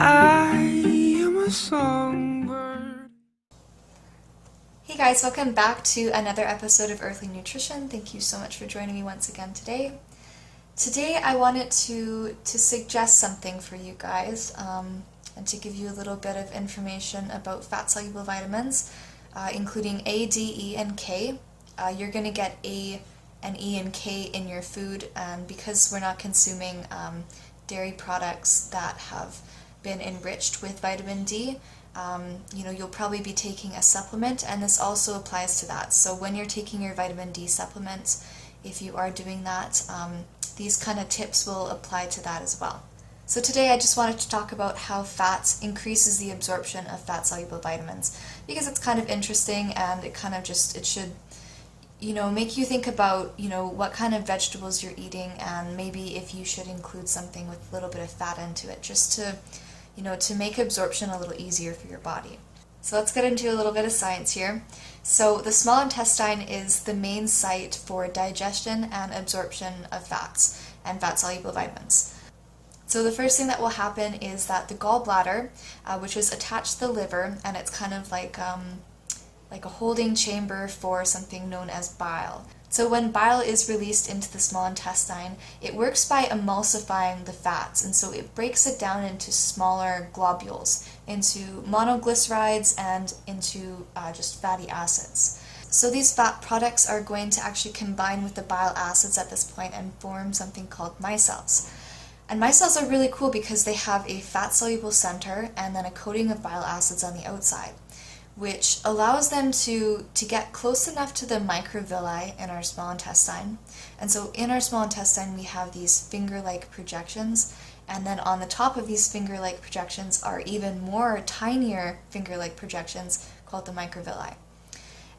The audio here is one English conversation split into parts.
I am a songbird. Hey guys, welcome back to another episode of Earthly Nutrition. Thank you so much for joining me once again today. Today I wanted to suggest something for you guys and to give you a little bit of information about fat-soluble vitamins, including A, D, E, and K. You're going to get A and E and K in your food, and because we're not consuming dairy products that have been enriched with vitamin D, you'll probably be taking a supplement, and this also applies to that. So when you're taking your vitamin D supplements, if you are doing that, these kind of tips will apply to that as well. So today I just wanted to talk about how fat increases the absorption of fat-soluble vitamins, because it's kind of interesting, and it kind of it should make you think about, what kind of vegetables you're eating, and maybe if you should include something with a little bit of fat into it, just to make absorption a little easier for your body. So let's get into a little bit of science here. So the small intestine is the main site for digestion and absorption of fats and fat-soluble vitamins. So the first thing that will happen is that the gallbladder, which is attached to the liver, and it's kind of like a holding chamber for something known as bile. So when bile is released into the small intestine, it works by emulsifying the fats, and so it breaks it down into smaller globules, into monoglycerides and into just fatty acids. So these fat products are going to actually combine with the bile acids at this point and form something called micelles. And micelles are really cool because they have a fat-soluble center and then a coating of bile acids on the outside, which allows them to get close enough to the microvilli in our small intestine. And so in our small intestine we have these finger-like projections, and then on the top of these finger-like projections are even more tinier finger-like projections called the microvilli.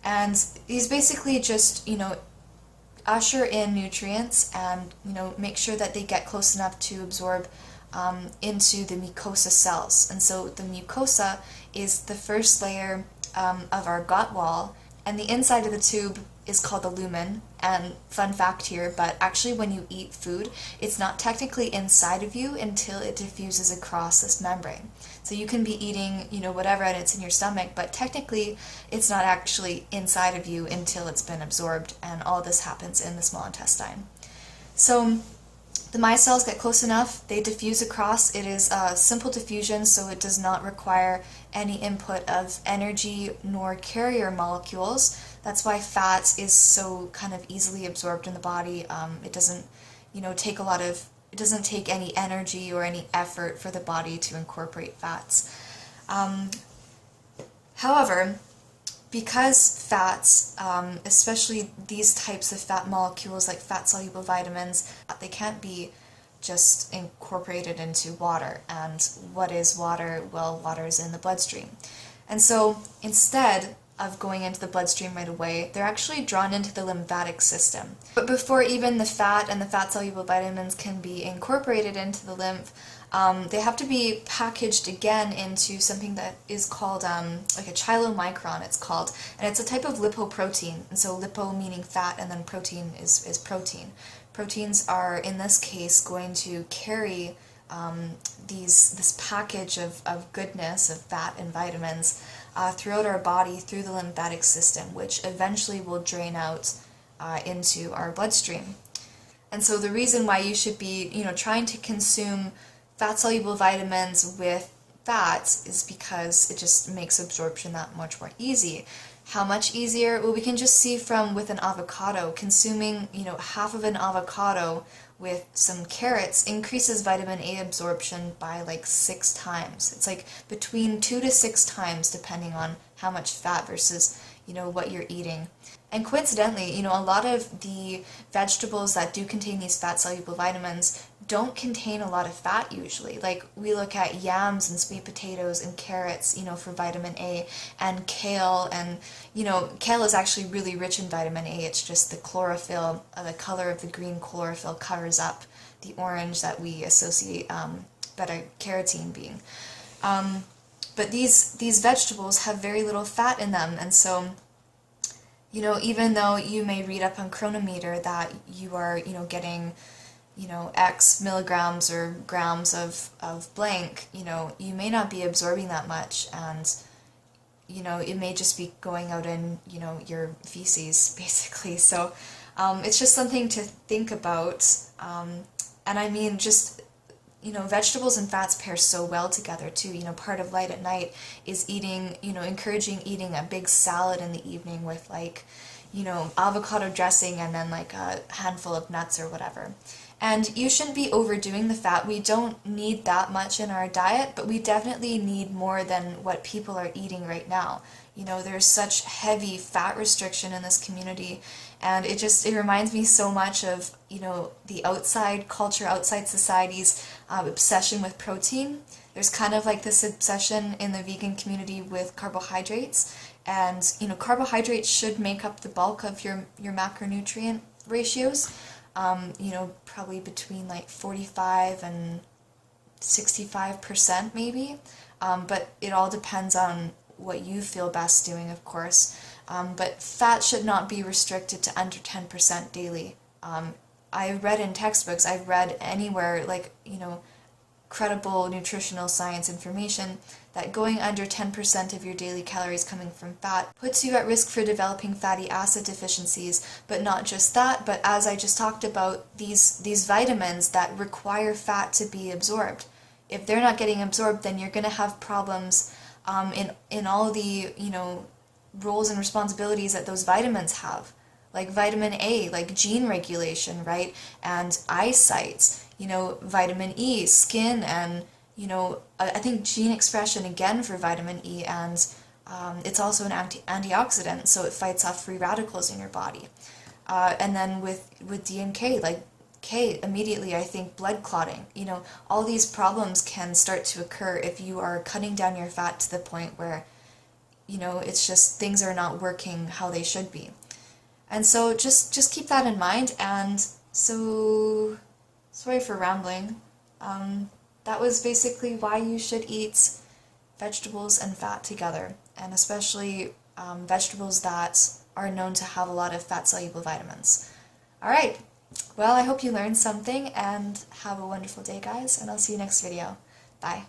And these basically just, usher in nutrients and, make sure that they get close enough to absorb into the mucosa cells. And so the mucosa is the first layer of our gut wall, and the inside of the tube is called the lumen. And fun fact here, but actually when you eat food, it's not technically inside of you until it diffuses across this membrane. So you can be eating, whatever, and it's in your stomach, but technically it's not actually inside of you until it's been absorbed, and all this happens in the small intestine. So the micelles get close enough, they diffuse across. It is a simple diffusion, so it does not require any input of energy nor carrier molecules. That's why fat is so kind of easily absorbed in the body. It doesn't, it doesn't take any energy or any effort for the body to incorporate fats. However, because fats, especially these types of fat molecules like fat-soluble vitamins, they can't be just incorporated into water. And what is water? Well, water is in the bloodstream. And so instead of going into the bloodstream right away, they're actually drawn into the lymphatic system. But before even the fat and the fat-soluble vitamins can be incorporated into the lymph, they have to be packaged again into something that is called like a chylomicron, it's called, and it's a type of lipoprotein. And so lipo meaning fat, and then protein is protein. Proteins are, in this case, going to carry this package of goodness, of fat and vitamins, throughout our body through the lymphatic system, which eventually will drain out into our bloodstream. And so the reason why you should be, trying to consume fat-soluble vitamins with fats is because it just makes absorption that much more easy. How much easier? Well, we can just see from with an avocado. Consuming, half of an avocado with some carrots increases vitamin A absorption by like 6 times. It's like between 2 to 6 times depending on how much fat versus, what you're eating. And coincidentally, a lot of the vegetables that do contain these fat-soluble vitamins don't contain a lot of fat usually. Like we look at yams and sweet potatoes and carrots, for vitamin A, and kale, and kale is actually really rich in vitamin A. It's just the chlorophyll, the color of the green chlorophyll covers up the orange that we associate beta-carotene being. But these vegetables have very little fat in them, and so even though you may read up on Chronometer that you are, getting X milligrams or grams of blank, you may not be absorbing that much, and it may just be going out in, your feces, basically. So it's just something to think about. And I mean, just, vegetables and fats pair so well together too. Part of light at night is eating, encouraging eating a big salad in the evening with like, avocado dressing and then like a handful of nuts or whatever. And you shouldn't be overdoing the fat. We don't need that much in our diet, but we definitely need more than what people are eating right now. There's such heavy fat restriction in this community, and it reminds me so much of, the outside culture, outside society's obsession with protein. There's kind of like this obsession in the vegan community with carbohydrates, and, carbohydrates should make up the bulk of your macronutrient ratios. Probably between like 45 and 65% maybe, but it all depends on what you feel best doing, of course. But fat should not be restricted to under 10% daily. I read in textbooks, I've read anywhere, like, credible nutritional science information, that going under 10% of your daily calories coming from fat puts you at risk for developing fatty acid deficiencies. But not just that, but as I just talked about, these vitamins that require fat to be absorbed. If they're not getting absorbed, then you're going to have problems in all the, roles and responsibilities that those vitamins have. Like vitamin A, like gene regulation, right? And eyesight, vitamin E, skin, and, I think gene expression again for vitamin E, and it's also an antioxidant, so it fights off free radicals in your body. And then with D and K, like K, immediately I think blood clotting. All these problems can start to occur if you are cutting down your fat to the point where, it's just things are not working how they should be. And so just keep that in mind. And so, sorry for rambling. That was basically why you should eat vegetables and fat together, and especially vegetables that are known to have a lot of fat-soluble vitamins. Alright, well, I hope you learned something, and have a wonderful day, guys, and I'll see you next video. Bye.